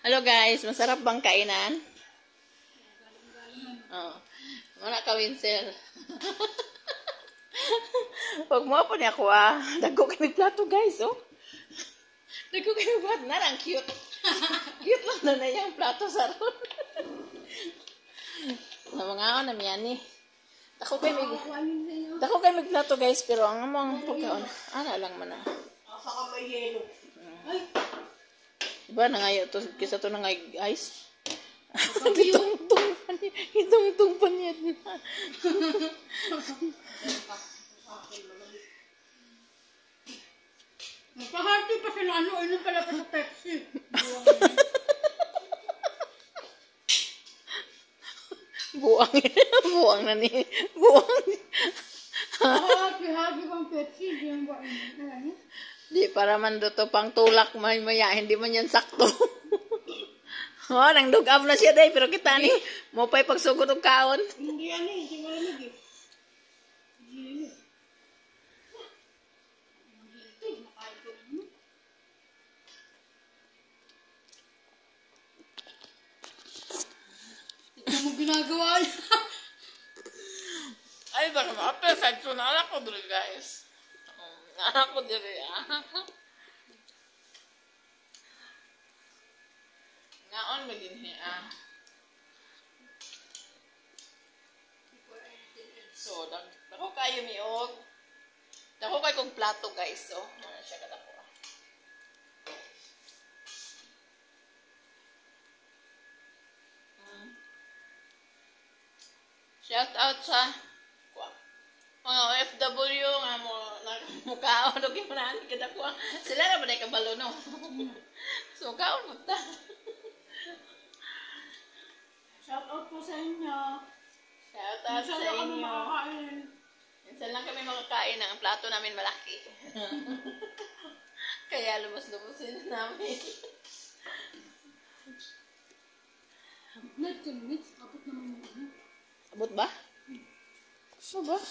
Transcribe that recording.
Hello guys, masarap bang kainan? Oh. Muna ka, Winsel. Huwag mo pa niya ako Dago kayo plato guys, oh. Dago kayo plato. Narang cute. Cute lang na yung plato sa ron. Namangaon na miyan eh. Dako kayo may plato guys, pero ang among pagkaon. Ana lang man na. Asa ka may yelo. Ay. Diba nangayo to, kisa to nangay ice. Hitong-tong pa niya. Nagpahati pa siya na ano pala pa sa Pepsi. Buang. Buang na ni. Buang. Hagi bang Pepsi, di yung buwan. Di para man do to pang tulak maya, hindi man yan sakto. Oh, nang dugab na siya day, pero kita ni mo pa'y pagsugod og kaon. Hindi ano, hindi malamig eh. Ito mo ginagawa niya. Ay, baka ma-apesad ko na anak ko dito, guys. Anak ko dito, Ngaon mo din hiya. So, dako kayo miog. Dako kayo kong plato, guys. So, ano siya kadako. Shout out sa mga OFW nga mo mukaon og imunan kada ko. Sila na ba kabalo no? So kaon mo ta. Shout out po sa inyo. Shout out sa inyo. Minsan lang kami makakain ang plato namin malaki. Kaya lumos-lumusin namin. Net minutes, abot naman mo. Abot ba? So ba?